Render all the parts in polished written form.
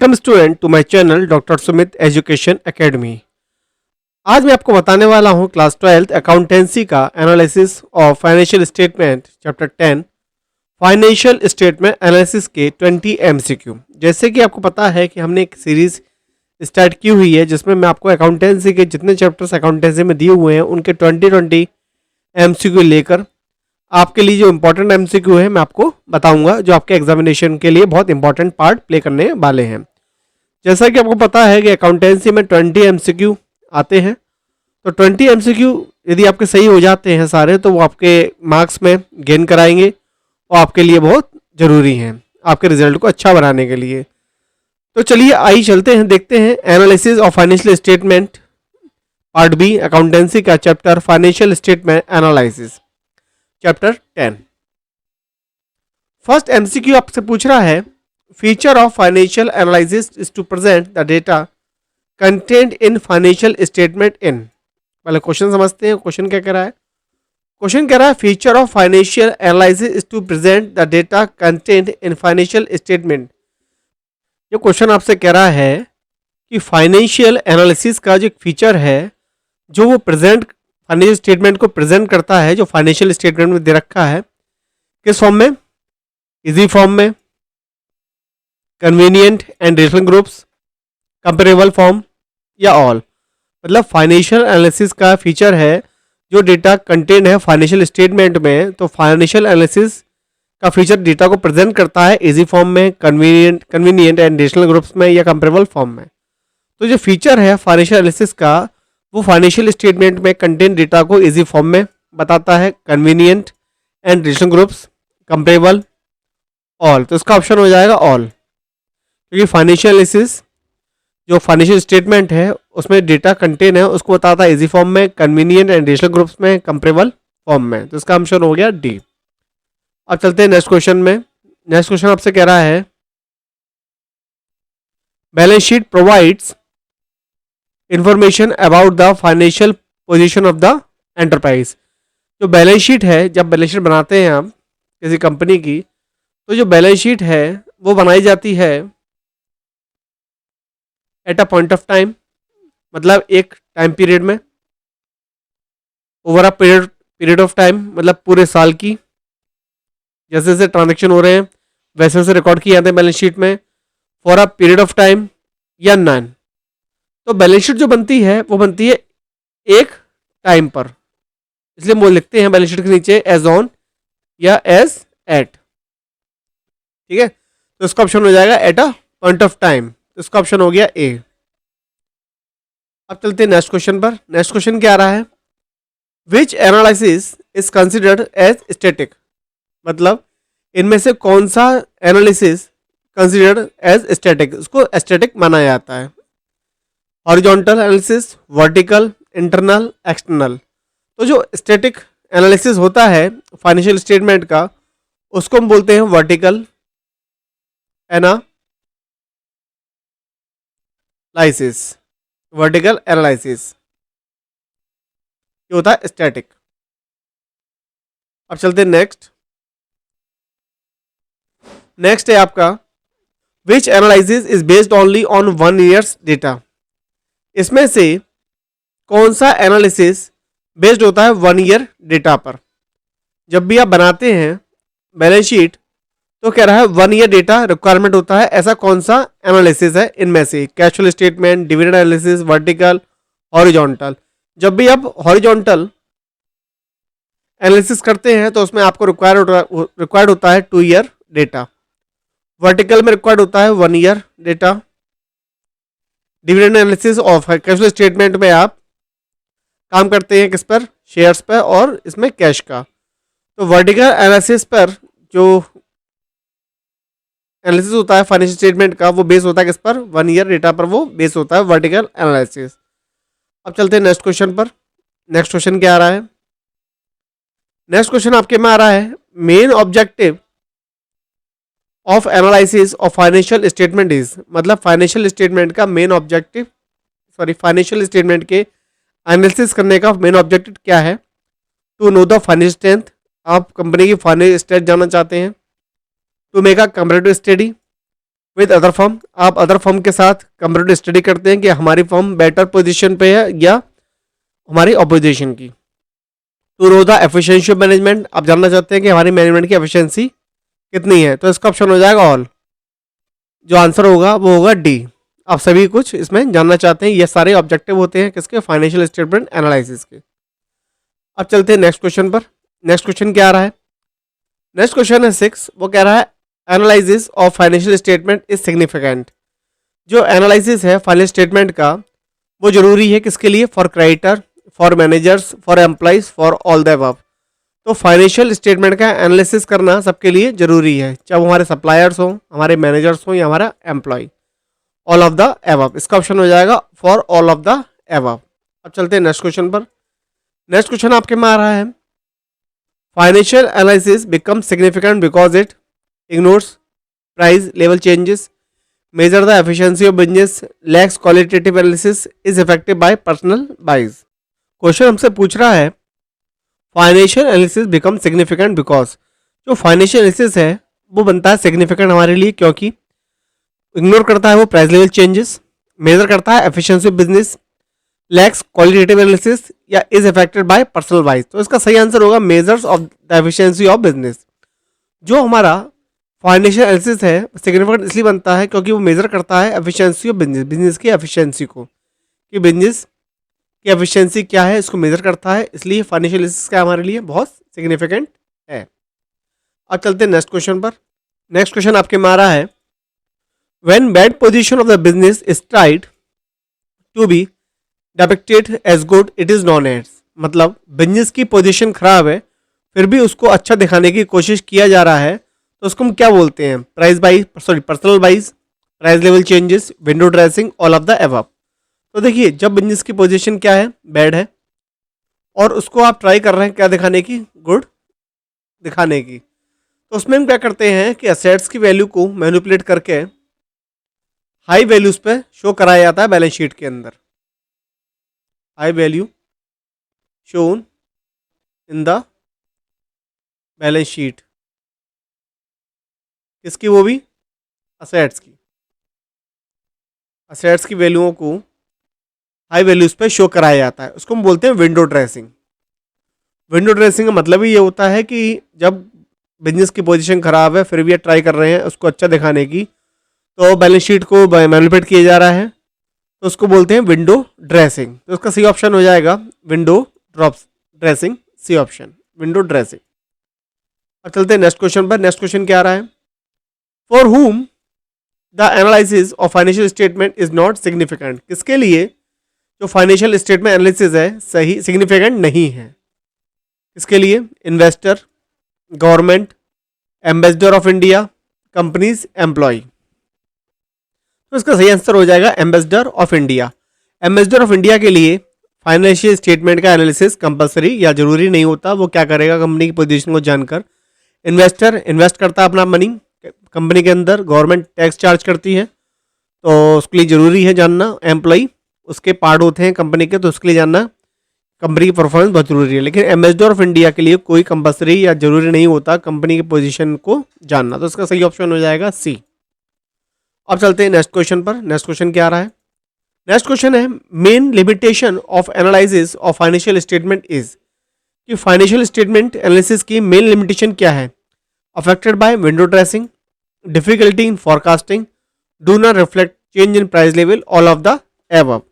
Welcome student to my channel doctor Sumit education academy. आज मैं आपको बताने वाला हूं क्लास 12 अकाउंटेंसी का analysis of financial statement chapter 10 financial statement analysis के 20 एमसीक्यू। जैसे कि आपको पता है कि हमने एक सीरीज स्टार्ट की हुई है जिसमें मैं आपको अकाउंटेंसी के जितने चैप्टर्स अकाउंटेंसी में दिए हुए हैं उनके 20 एमसीक्यू लेकर आपके लिए जो इम्पोर्टेंट एमसीक्यू है मैं आपको बताऊंगा, जो आपके एग्जामिनेशन के लिए बहुत इंपॉर्टेंट पार्ट प्ले करने वाले हैं। जैसा कि आपको पता है कि अकाउंटेंसी में 20 एमसीक्यू आते हैं, तो 20 एमसीक्यू यदि आपके सही हो जाते हैं सारे तो वो आपके मार्क्स में गेन कराएंगे और आपके लिए बहुत ज़रूरी हैं आपके रिजल्ट को अच्छा बनाने के लिए। तो चलिए आइए चलते हैं, देखते हैं analysis of financial statement part B accountancy का chapter financial statement analysis chapter 10। First MCQ आपसे पूछ रहा है, feature of financial analysis is to present the data content in financial statement in. पहले क्वेश्चन समझते हैं, क्वेश्चन क्या कह रहा है। क्वेश्चन कह रहा है feature of financial analysis is to present the data content in financial statement. ये क्वेश्चन आपसे कह रहा है कि फाइनेंशियल एनालिसिस का जो एक फीचर है जो वो प्रेजेंट फाइनेंशियल स्टेटमेंट को प्रेजेंट करता है, जो फाइनेंशियल स्टेटमेंट में दे रखा है, किस फॉर्म में, इजी फॉर्म में, convenient and rational groups, comparable form या ऑल। मतलब फाइनेंशियल एनालिसिस का फीचर है जो डेटा कंटेंट है फाइनेंशियल स्टेटमेंट में, तो फाइनेंशियल एनालिसिस का फीचर डेटा को प्रेजेंट करता है इजी फॉर्म में, कन्वीनियंट एंड रेशनल ग्रुप्स में या कंपेरेबल फॉर्म में। तो जो फीचर है फाइनेंशियल एनालिसिस का वो फाइनेंशियल स्टेटमेंट में कंटेंट डेटा को इजी फॉर्म में बताता है, convenient and rational groups, comparable, all. तो इसका ऑप्शन हो जाएगा ऑल, क्योंकि फाइनेंशियल एनालिसिस जो फाइनेंशियल स्टेटमेंट है उसमें डेटा कंटेंट है उसको बताता है इजी फॉर्म में, कन्वीनियंट एंड रेशनल ग्रुप्स में, कंपेरेबल फॉर्म में। तो इसका ऑप्शन हो गया डी। अब चलते हैं नेक्स्ट क्वेश्चन में। नेक्स्ट क्वेश्चन आपसे कह रहा है, balance sheet provides information about the financial position of the enterprise. जो बैलेंस शीट है, जब बैलेंस शीट बनाते हैं आप किसी कंपनी की, तो जो बैलेंस शीट है वो बनाई जाती है eight a point of time, मतलब एक टाइम पीरियड में, over a period of time, मतलब पूरे साल की। जैसे जैसे ट्रांजेक्शन हो रहे हैं वैसे वैसे रिकॉर्ड किए जाते हैं बैलेंस शीट में, for a period of time या नॉन। तो बैलेंस शीट जो बनती है वो बनती है एक टाइम पर, इसलिए वो लिखते हैं बैलेंस शीट के नीचे एज ऑन या एज एट। ठीक है, तो इसका ऑप्शन हो जाएगा at a point of time. तो इसका ऑप्शन हो गया ए। अब चलते हैं नेक्स्ट क्वेश्चन पर। नेक्स्ट क्वेश्चन क्या आ रहा है, which analysis is considered as static. मतलब इनमें से कौन सा एनालिसिस कंसिडर्ड एज स्टैटिक, उसको स्टैटिक माना जाता है। Horizontal analysis, vertical, internal, external. तो जो स्टैटिक एनालिसिस होता है फाइनेंशियल स्टेटमेंट का उसको हम बोलते हैं वर्टिकल एनालिसिस। वर्टिकल एनालिसिस ये होता है स्टैटिक। अब चलते हैं नेक्स्ट। नेक्स्ट है आपका which analysis is based only on 1 years data. इसमें से कौन सा एनालिसिस बेस्ड होता है 1 ईयर डेटा पर। जब भी आप बनाते हैं बैलेंस शीट तो कह रहा है 1 ईयर डेटा रिक्वायरमेंट होता है, ऐसा कौन सा एनालिसिस है इनमें से, cash flow statement, dividend analysis, vertical, horizontal. जब भी आप हॉरिजॉन्टल एनालिसिस करते हैं तो उसमें आपको रिक्वायर्ड होता है 2 ईयर डेटा, वर्टिकल में रिक्वायर्ड होता है 1 year data, dividend analysis of cash flow statement में आप काम करते हैं किस पर, शेयर्स पर, और इसमें कैश का। तो वर्टिकल एनालिसिस पर जो एनालिसिस होता है फाइनेंशियल स्टेटमेंट का वो बेस होता है किस पर, 1 ईयर डेटा पर वो बेस होता है वर्टिकल एनालिसिस। अब चलते हैं नेक्स्ट क्वेश्चन पर। नेक्स्ट क्वेश्चन क्या आ रहा है, नेक्स्ट क्वेश्चन आपके में आ रहा है, main objective of analysis of financial statement is. मतलब फाइनेंशियल स्टेटमेंट का मेन ऑब्जेक्टिव, फाइनेंशियल स्टेटमेंट के एनालिसिस करने का मेन ऑब्जेक्टिव क्या है, to know the financial strength. आप कंपनी की फाइनेंशियल स्ट्रेंथ जानना चाहते हैं, to make a comparative study, with other firm, आप अदर फर्म के साथ कंपेरेटिव स्टडी करते हैं कि हमारी फर्म बेटर पोजीशन पे है या हमारी अपोजिशन की। To know the efficiency of management, आप जानना चाहते हैं कि हमारी मैनेजमेंट की एफिशिएंसी कितनी है, तो इसका ऑप्शन हो जाएगा ऑल। जो आंसर होगा वो होगा डी। आप सभी कुछ इसमें जानना चाहते हैं, ये सारे ऑब्जेक्टिव होते हैं किसके, फाइनेंशियल स्टेटमेंट एनालिसिस के। अब चलते हैं नेक्स्ट क्वेश्चन पर। नेक्स्ट क्वेश्चन क्या आ रहा है? नेक्स्ट क्वेश्चन है 6, वो कह रहा है analysis of financial statement is significant. जो एनालिसिस है फाइनेंशियल स्टेटमेंट का वो जरूरी है किसके लिए, for creditor, for managers, for employees, for all the above. तो फाइनेंशियल स्टेटमेंट का एनालिसिस करना सबके लिए जरूरी है, चाहे वो हमारे सप्लायर्स हो, हमारे मैनेजर्स हो या हमारा employ, all of the above. इसका ऑप्शन हो जाएगा for all of the above. अब चलते हैं नेक्स्ट क्वेश्चन पर। नेक्स्ट क्वेश्चन आपके में आ रहा है financial analysis become significant because it ignores price level changes, measure the efficiency of business, lacks qualitative analysis, is effective by personal bias. Question हमसे पूछ रहा है financial analysis become significant because, जो फाइनेंशियल एनालिसिस है वो बनता है significant हमारे लिए क्योंकि इग्नोर करता है वो प्राइस लेवल चेंजेस, मेजर करता है efficiency of business, lacks qualitative analysis या is affected by personal bias. तो इसका सही आंसर होगा measures of the efficiency of business. जो हमारा फाइनेंशियल एनालिसिस है सिग्निफिकेंट इसलिए बनता है क्योंकि वो मेजर करता है एफिशिएंसी ऑफ बिजनेस, बिजनेस की एफिशिएंसी को, कि बिजनेस की एफिशिएंसी क्या है इसको मेजर करता है, इसलिए फाइनेंशियल एनालिसिस क्या हमारे लिए बहुत सिग्निफिकेंट है। अब चलते हैं नेक्स्ट क्वेश्चन पर। नेक्स्ट क्वेश्चन आपके में आ रहा है when bad position of the business is tried to be depicted as good it is known as, मतलब बिजनेस की पोजीशन खराब है फिर भी उसको अच्छा दिखाने की कोशिश किया जा रहा है, तो उसको हम क्या बोलते हैं, price bias, sorry personal bias, price level changes, window dressing, all of the above. तो देखिए जब बिजनेस की पोजीशन क्या है, बैड है, और उसको आप ट्राई कर रहे हैं क्या दिखाने की, गुड दिखाने की, तो उसमें हम क्या करते हैं कि एसेट्स की वैल्यू को मैनिपुलेट करके हाई वैल्यूज पे शो कराया जाता है बैलेंस शीट के अंदर। High value shown in the balance sheet, किसकी, वो भी असेट्स की। असेट्स की वैल्यूओं को हाई वैल्यूज पे शो कराया जाता है, उसको हम बोलते हैं विंडो ड्रेसिंग। विंडो ड्रेसिंग का मतलब ही ये होता है कि जब बिजनेस की पोजीशन खराब है फिर भी ट्राई कर रहे हैं उसको अच्छा दिखाने की, तो बैलेंस शीट को मैनिपुलेट किया जा रहा है, तो उसको बोलते हैं विंडो ड्रेसिंग। तो उसका सी ऑप्शन हो जाएगा window drops dressing, C option window dressing. अब चलते हैं नेक्स्ट क्वेश्चन पर। नेक्स्ट क्वेश्चन क्या आ रहा है, for whom the analysis of financial statement is not significant, किसके लिए जो फाइनेंशियल स्टेटमेंट एनालिसिस है सही सिग्निफिकेंट नहीं है, किसके लिए, investor, government, ambassador of India, companies, employ. तो इसका सही आंसर हो जाएगा ambassador of India. Ambassador of India के लिए फाइनेंशियल स्टेटमेंट का एनालिसिस कंपलसरी या जरूरी नहीं होता, वो क्या करेगा कंपनी की पोजीशन को जानकर। इन्वेस्टर इन्वेस्ट करता है अपना मनी कंपनी के अंदर, गवर्नमेंट टैक्स चार्ज करती है तो उसके लिए ज़रूरी है जानना। एम्प्लॉय उसके पार्ट होते हैं कंपनी के, तो उसके लिए जानना कंपनी की परफॉर्मेंस बहुत जरूरी है। लेकिन एम्बेसडर ऑफ इंडिया के लिए कोई कंपलसरी या जरूरी नहीं होता कंपनी की पोजीशन को जानना, तो इसका सही ऑप्शन हो जाएगा सी। अब चलते हैं नेक्स्ट क्वेश्चन पर। नेक्स्ट क्वेश्चन क्या आ रहा है, नेक्स्ट क्वेश्चन है main limitation of analysis of financial statement is, कि फाइनेंशियल स्टेटमेंट एनालिसिस की मेन लिमिटेशन क्या है, affected bye window dressing, difficulty in forecasting, do not reflect change in price level, all of the above.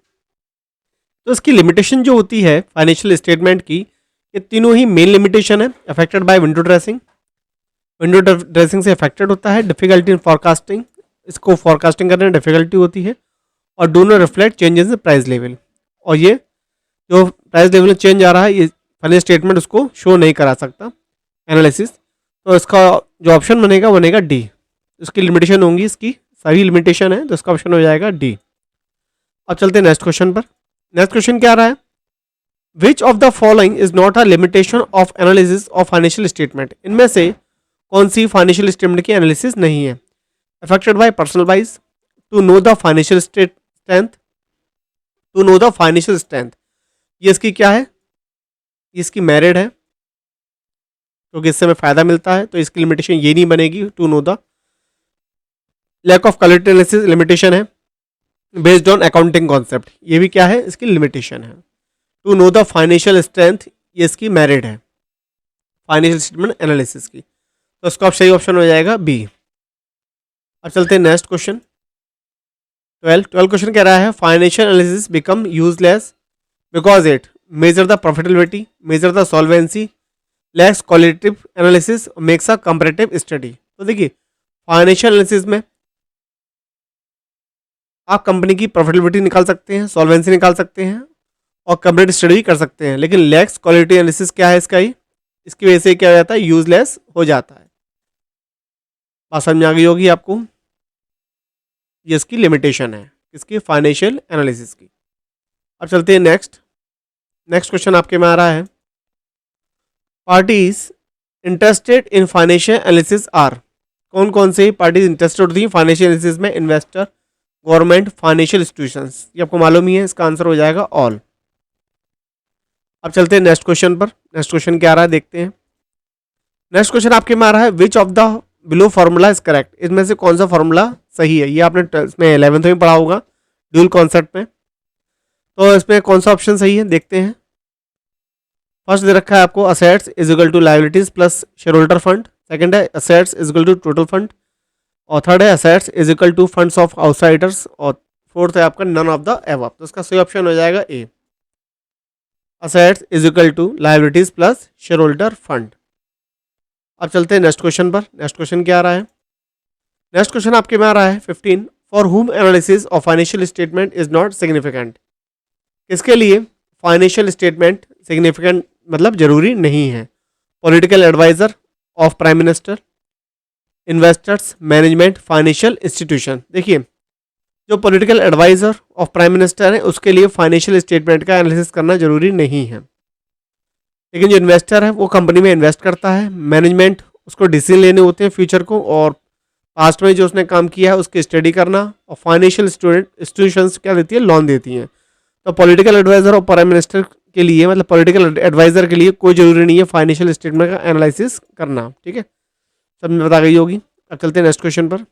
तो इसकी limitation जो होती है financial statement की, ये तीनों ही मेन लिमिटेशन है। Affected bye window dressing, window dressing से अफेक्टेड होता है। डिफिकल्टी इन फॉरकास्टिंग, इसको फॉरकास्टिंग करने में डिफिकल्टी होती है। और do not reflect changes in price level, और ये जो प्राइस लेवल में चेंज आ रहा है ये फाइनेंशियल स्टेटमेंट उसको शो नहीं करा सकता एनालिसिस। तो इसका जो ऑप्शन बनेगा डी। इसकी लिमिटेशन होंगी, इसकी सारी लिमिटेशन है, तो इसका ऑप्शन हो जाएगा डी। अब चलते हैं नेक्स्ट क्वेश्चन पर। नेक्स्ट क्वेश्चन क्या आ रहा है, which of the following is not a limitation of analysis of financial statement, इनमें से कौन सी फाइनेंशियल स्टेटमेंट की एनालिसिस नहीं है। Affected by personal bias, to know the financial strength, to know the financial strength, ये इसकी क्या है, ये इसकी मैरिड है क्योंकि इससे हमें फायदा मिलता है, तो इसकी लिमिटेशन ये नहीं बनेगी to know the lack of quality analysis limitation है बेस्ड ऑन अकाउंटिंग कॉन्सेप्ट, ये भी क्या है, इसकी लिमिटेशन है। To know the financial strength, ये इसकी मेरिट है फाइनेंशियल स्टेटमेंट एनालिसिस की, तो इसका सही ऑप्शन हो जाएगा बी। अब चलते हैं नेक्स्ट क्वेश्चन 12 क्वेश्चन कह रहा है financial analysis become useless because it measure the profitability, measure the solvency, lakhs qualitative analysis, makes a comparative study. तो देखिए फाइनेंशियल एनालिसिस में आप कंपनी की प्रॉफिटेबिलिटी निकाल सकते हैं, सॉल्वेंसी निकाल सकते हैं और कंपैरेटिव स्टडी भी कर सकते हैं, लेकिन लैक्स क्वालिटी एनालिसिस क्या है इसका ही, इसकी वजह से क्या हो जाता है, यूजलेस हो जाता है। बात समझ में आ गई होगी आपको, ये इसकी लिमिटेशन है इसकी फाइनेंशियल एनालिसिस की। अब चलते हैं नेक्स्ट क्वेश्चन आपके में आ रहा है parties interested in financial analysis are, कौन कौन से पार्टीज इंटरेस्टेड होती हैं फाइनेंशियल एनालिसिस में, इन्वेस्टर, गवर्नमेंट, फाइनेंशियल इंस्टीट्यूशंस, ये आपको मालूम ही है, इसका आंसर हो जाएगा ऑल। अब चलते हैं नेक्स्ट क्वेश्चन पर, नेक्स्ट क्वेश्चन क्या आ रहा है देखते हैं। नेक्स्ट क्वेश्चन आपके में आ रहा है which of the below formula is correct, इसमें से कौन सा फार्मूला सही है, ये आपने इसमें 11th में पढ़ा होगा ड्यूल कॉन्सेप्ट में, तो इसमें कौन सा ऑप्शन सही है देखते हैं। फर्स्ट दे रखा है आपको assets is equal to liabilities plus share holder fund, second है assets is equal to total fund, और थर्ड है assets is equal to funds of outsiders, और फोर्थ है आपका नन ऑफ द एबव। तो इसका सही ऑप्शन हो जाएगा A, assets is equal to liabilities plus share holder fund. अब चलते हैं नेक्स्ट क्वेश्चन पर, नेक्स्ट क्वेश्चन क्या आ रहा है। नेक्स्ट क्वेश्चन आपके में आ रहा है 15 for whom analysis of financial statement is not significant, किसके लिए फाइनेंशियल स्टेटमेंट सिग्निफिकेंट मतलब जरूरी नहीं है, political advisor of prime minister, investors, management, financial institution. देखिए जो political advisor of prime minister है उसके लिए फाइनेंशियल स्टेटमेंट का एनालिसिस करना जरूरी नहीं है, लेकिन जो इन्वेस्टर है वो कंपनी में इन्वेस्ट करता है, मैनेजमेंट उसको डिसीजन लेने होते हैं फ्यूचर को, और पास्ट में जो उसने काम किया है उसकी स्टडी करना, और फाइनेंशियल इंस्टीट्यूशंस क्या देती है, लोन देती हैं। तो पॉलिटिकल एडवाइजर और प्राइम मिनिस्टर के लिए मतलब पॉलिटिकल एडवाइजर के लिए कोई जरूरी नहीं है फाइनेंशियल स्टेटमेंट का एनालिसिस करना, ठीक है, सब में बता गई होगी। अब चलते हैं नेक्स्ट क्वेश्चन पर,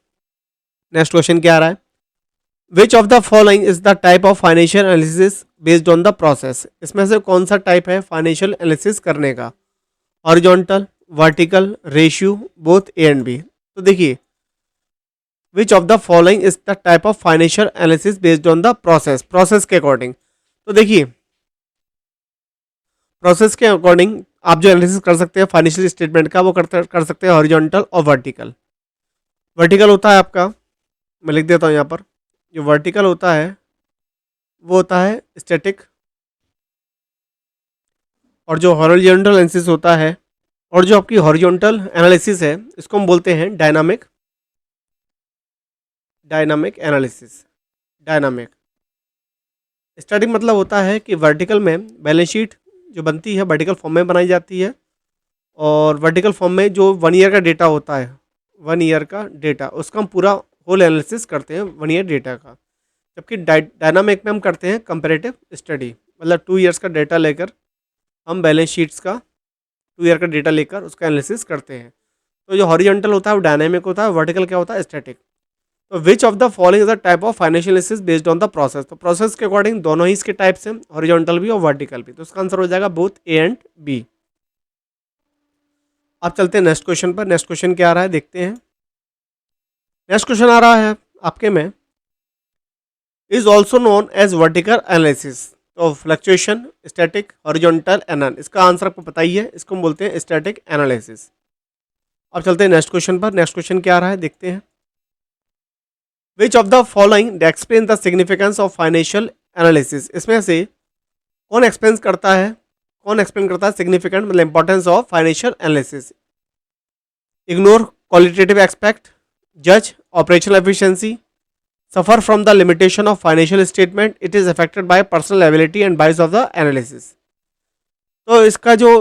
नेक्स्ट क्वेश्चन क्या आ रहा है which of the following is the type of financial analysis based on the process, इसमें से कौन सा टाइप है फाइनेंशियल एनालिसिस करने का, horizontal, vertical, ratio, both A and B. तो देखिए which of the following is the type of financial analysis based on the process, process के अकॉर्डिंग। तो देखिए प्रोसेस के अकॉर्डिंग आप जो एनालिसिस कर सकते हैं फाइनेंशियल स्टेटमेंट का वो कर सकते हैं हॉरिजॉन्टल और वर्टिकल। वर्टिकल होता है आपका, मैं लिख देता हूँ यहाँ पर, जो वर्टिकल होता है वो होता है स्टैटिक, और जो हॉरिजॉन्टल एनालिसिस होता है, और जो आपकी हॉरिजॉन्टल एनालिसिस है इसको हम बोलते हैं डायनामिक एनालिसिस। डायनामिक स्टैटिक मतलब होता है कि वर्टिकल में बैलेंस शीट जो बनती है वर्टिकल फॉर्म में बनाई जाती है, और वर्टिकल फॉर्म में जो 1 ईयर का डेटा होता है 1 ईयर का डेटा उसका हम पूरा होल एनालिसिस करते हैं 1 ईयर डेटा का, जबकि डायनामिक में हम करते हैं कंपैरेटिव स्टडी, मतलब 2 ईयर्स का डेटा लेकर हम बैलेंस शीट्स का 2 ईयर का डेटा लेकर उसका एनालिसिस करते हैं। तो जो हॉरिजॉन्टल होता है वो डायनामिक होता है, वर्टिकल क्या होता है, स्टैटिक। तो विच of the following is the type of financial analysis based on the process, तो प्रोसेस के अकॉर्डिंग दोनों ही इसके टाइप्स हैं, हॉरिजॉन्टल भी और वर्टिकल भी, तो इसका आंसर हो जाएगा बोथ ए एंड बी। अब चलते हैं नेक्स्ट क्वेश्चन पर, नेक्स्ट क्वेश्चन क्या आ रहा है देखते हैं। नेक्स्ट क्वेश्चन आ रहा है आपके में is also known as vertical analysis, तो फ्लक्चुएशन, स्टैटिक, हॉरिजॉन्टल एनन, इसका आंसर आपको पता ही है, इसको हम बोलते हैं स्टैटिक एनालिसिस। अब चलते हैं नेक्स्ट क्वेश्चन पर, नेक्स्ट क्वेश्चन क्या आ रहा है देखते हैं। Which of the following explain the significance of financial analysis, इसमें से कौन एक्सप्लेन करता है सिग्निफिकेंट मतलब importance of financial analysis. Ignore qualitative expect, जज operational efficiency, suffer from the limitation of financial statement, it is affected by personal ability and bias of the analysis. तो इसका जो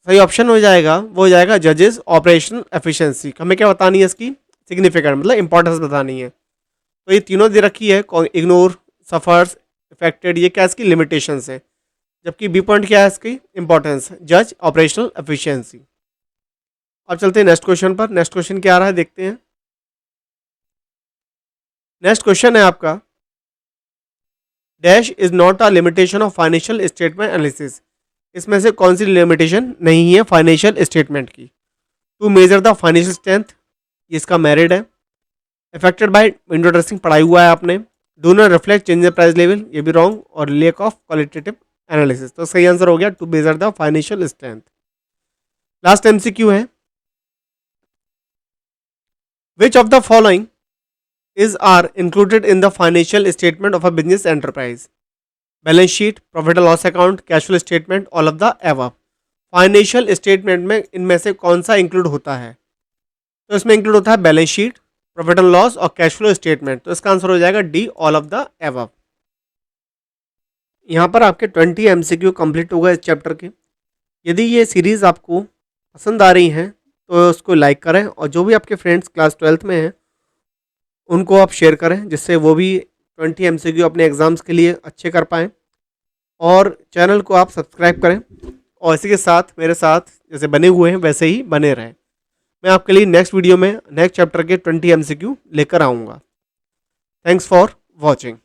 सही ऑप्शन हो जाएगा वो हो जाएगा जजेस ऑपरेशनल एफिशिएंसी। हमें क्या बतानी है इसकी सिग्निफिकेंट मतलब इंपॉर्टेंस बतानी है, तो ये तीनों दे रखी है, इग्नोर, सफर्स, इफेक्टेड, ये क्या इसकी लिमिटेशंस है, जबकि बी पॉइंट क्या है इसकी इंपॉर्टेंस, जज ऑपरेशनल एफिशिएंसी। अब चलते हैं नेक्स्ट क्वेश्चन पर, नेक्स्ट क्वेश्चन क्या आ रहा है देखते हैं। नेक्स्ट क्वेश्चन है आपका, dash is not a limitation of financial statement analysis. इसमें से कौन सी लिमिटेशन नहीं है फाइनेंशियल स्टेटमेंट की? To measure the financial strength, ये इसका मेरिट है। अफेक्टेड बाय विंडो ड्रेसिंग पढ़ाई हुआ है आपने। Do not reflect change in price level, ये भी रॉन्ग। और लेक ऑफ क्वालिटेटिव एनालिसिस, तो सही आंसर हो गया to measure the financial strength. Last MCQ है, which of the following is are included in the financial statement of a business enterprise? Balance sheet, profit and loss account, cash flow statement, all of the above. Financial statement में इनमें से कौन सा include होता है? तो इसमें include होता है balance sheet, profit and loss और कैश फ्लो स्टेटमेंट। तो इसका आंसर हो जाएगा D, all of the above. यहाँ पर आपके 20 एमसीक्यू कंप्लीट हो गए इस चैप्टर के। यदि ये सीरीज़ आपको पसंद आ रही हैं तो उसको लाइक करें, और जो भी आपके फ्रेंड्स क्लास 12th में हैं उनको आप शेयर करें, जिससे वो भी 20 एमसीक्यू अपने एग्ज़ाम्स के लिए अच्छे कर पाएँ। और चैनल को आप सब्सक्राइब करें, और इसी के साथ मेरे साथ जैसे बने हुए हैं वैसे ही बने रहें। मैं आपके लिए नेक्स्ट वीडियो में नेक्स्ट चैप्टर के 20 एमसीक्यू लेकर आऊँगा। Thanks for watching.